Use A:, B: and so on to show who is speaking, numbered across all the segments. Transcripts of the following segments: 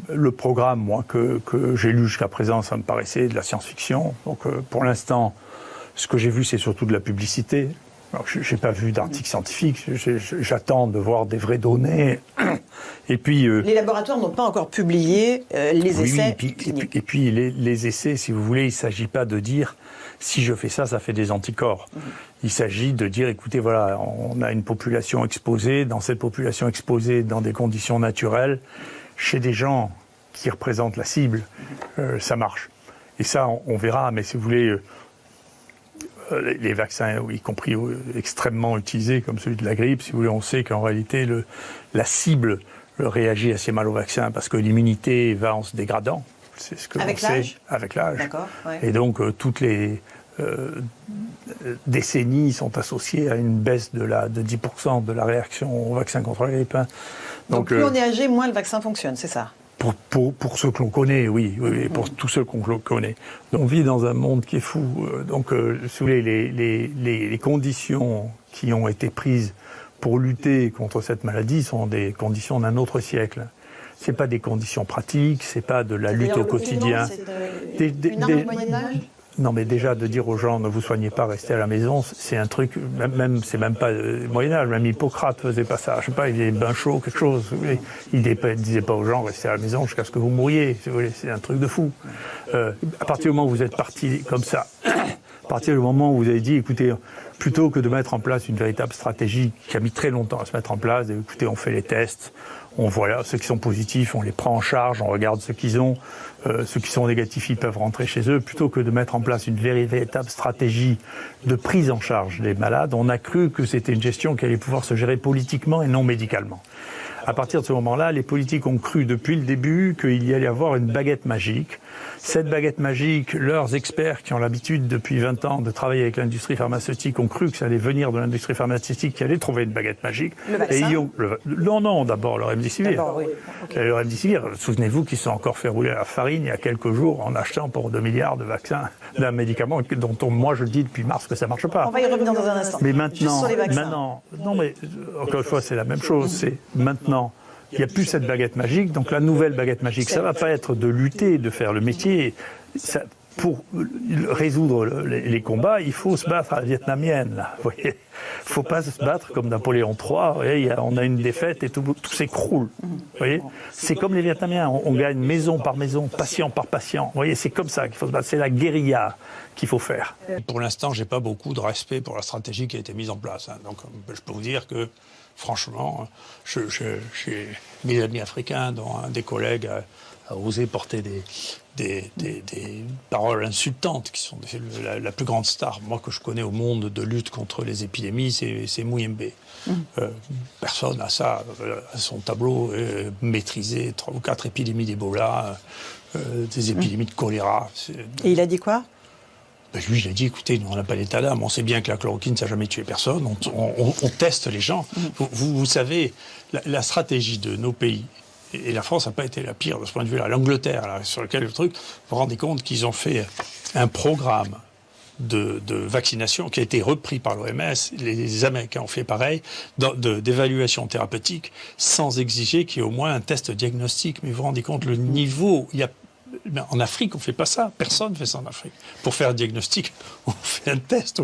A: Le programme, moi, que j'ai lu jusqu'à présent, ça me paraissait de la science-fiction. Donc, pour l'instant, ce que j'ai vu, c'est surtout de la publicité. Alors, je n'ai pas vu d'article scientifique. J'attends de voir des vraies données. Et puis,
B: les laboratoires n'ont pas encore publié les essais cliniques.
A: Et puis les essais, si vous voulez, il ne s'agit pas de dire si je fais ça, ça fait des anticorps. Il s'agit de dire, écoutez, voilà, on a une population exposée. Dans cette population exposée, dans des conditions naturelles, chez des gens qui représentent la cible, ça marche. Et ça, on verra. Mais si vous voulez, les vaccins, y compris extrêmement utilisés, comme celui de la grippe, si vous voulez, on sait qu'en réalité, la cible réagit assez mal au vaccin parce que l'immunité va en se dégradant. C'est ce que
B: avec
A: on
B: l'âge
A: sait. Avec l'âge.
B: D'accord. Ouais.
A: Et donc, toutes les décennies sont associées à une baisse de 10% de la réaction au vaccin contre la grippe. Hein.
B: Donc plus on est âgé, moins le vaccin fonctionne, c'est ça?
A: Pour ceux que l'on connaît, oui, pour tous ceux qu'on connaît. On vit dans un monde qui est fou. Donc, si vous voulez, les conditions qui ont été prises pour lutter contre cette maladie sont des conditions d'un autre siècle. C'est pas des conditions pratiques, c'est pas de la lutte au quotidien.
B: Une arme au Moyen-Âge ?
A: Non, mais déjà, de dire aux gens, ne vous soignez pas, restez à la maison, c'est un truc, c'est même pas Moyen-Âge, même Hippocrate faisait pas ça. Je sais pas, il faisait bain chaud, quelque chose. Il disait pas aux gens, restez à la maison jusqu'à ce que vous mouriez. C'est un truc de fou. À partir du moment où vous êtes parti comme ça, à partir du moment où vous avez dit, écoutez, plutôt que de mettre en place une véritable stratégie qui a mis très longtemps à se mettre en place, écoutez, on fait les tests, on voit là, ceux qui sont positifs, on les prend en charge, on regarde ceux qu'ils ont, ceux qui sont négatifs, ils peuvent rentrer chez eux. Plutôt que de mettre en place une véritable stratégie de prise en charge des malades, on a cru que c'était une gestion qui allait pouvoir se gérer politiquement et non médicalement. À partir de ce moment-là, les politiques ont cru depuis le début qu'il y allait avoir une baguette magique. Cette baguette magique, leurs experts qui ont l'habitude depuis 20 ans de travailler avec l'industrie pharmaceutique ont cru que ça allait venir de l'industrie pharmaceutique qui allait trouver une baguette magique.
B: Le vaccin ?
A: Non, d'abord le remdesivir.
B: D'abord, oui. Okay.
A: Le remdesivir, souvenez-vous qu'ils sont encore fait rouler à la farine il y a quelques jours en achetant pour 2 milliards de vaccins d'un médicament dont moi je dis depuis mars que ça ne marche pas.
B: On va y revenir dans un instant.
A: Mais maintenant,
B: juste sur les vaccins.
A: Non mais encore une fois c'est la même chose, c'est maintenant. Il n'y a plus cette baguette magique, donc la nouvelle baguette magique, ça ne va pas être de lutter, de faire le métier. Ça, pour résoudre les combats, il faut se battre à la vietnamienne. Là, vous voyez, il ne faut pas se battre comme Napoléon III. Vous voyez, on a une défaite et tout s'écroule. Vous voyez, c'est comme les Vietnamiens, on gagne maison par maison, patient par patient. Vous voyez, c'est comme ça qu'il faut se battre. C'est la guérilla qu'il faut faire. Pour l'instant, j'ai pas beaucoup de respect pour la stratégie qui a été mise en place. Hein. Donc, je peux vous dire que franchement, j'ai mes amis africains, dont un des collègues a osé porter des paroles insultantes, qui sont la plus grande star, moi, que je connais au monde de lutte contre les épidémies, c'est Muyembe. Personne n'a ça à son tableau, maîtrisé 3 ou 4 épidémies d'Ebola, des épidémies de choléra.
B: Et il a dit quoi ?
A: Lui, il a dit, écoutez, nous, on n'a pas l'état d'âme, on sait bien que la chloroquine, ça n'a jamais tué personne, on teste les gens. Vous savez, la stratégie de nos pays, et la France n'a pas été la pire de ce point de vue-là, l'Angleterre, là, sur lequel le truc, vous vous rendez compte qu'ils ont fait un programme de vaccination qui a été repris par l'OMS, les Américains ont fait pareil, d'évaluation thérapeutique, sans exiger qu'il y ait au moins un test diagnostique. Mais vous vous rendez compte, le niveau, en Afrique, on ne fait pas ça. Personne ne fait ça en Afrique. Pour faire un diagnostic, on fait un test.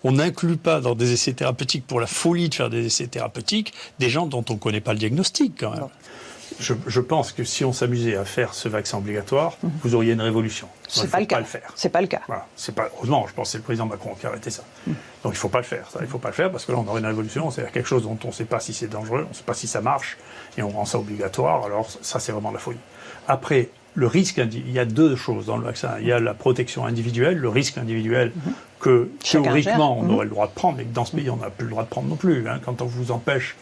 A: On n'inclut pas dans des essais thérapeutiques, pour la folie de faire des essais thérapeutiques, des gens dont on ne connaît pas le diagnostic, quand même. Je pense que si on s'amusait à faire ce vaccin obligatoire, vous auriez une révolution.
B: C'est pas le cas. C'est pas le cas.
A: Voilà. Heureusement, je pense que c'est le président Macron qui a arrêté ça. Donc il ne faut pas le faire. Il ne faut pas le faire parce que là, on aurait une révolution. C'est quelque chose dont on ne sait pas si c'est dangereux, on ne sait pas si ça marche, et on rend ça obligatoire. Alors ça, c'est vraiment la folie. Après, le risque, il y a 2 choses dans le vaccin. Il y a la protection individuelle, le risque individuel que théoriquement on aurait le droit de prendre, mais que dans ce pays on n'a plus le droit de prendre non plus. Hein. Quand on vous empêche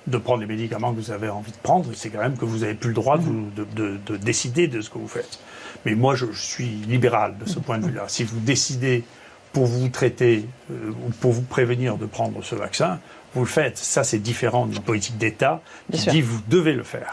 A: de prendre les médicaments que vous avez envie de prendre, c'est quand même que vous n'avez plus le droit de décider de ce que vous faites. Mais moi, je suis libéral de ce point de vue-là. Si vous décidez pour vous traiter ou pour vous prévenir de prendre ce vaccin, vous le faites. Ça, c'est différent d'une politique d'État qui dit vous devez le faire.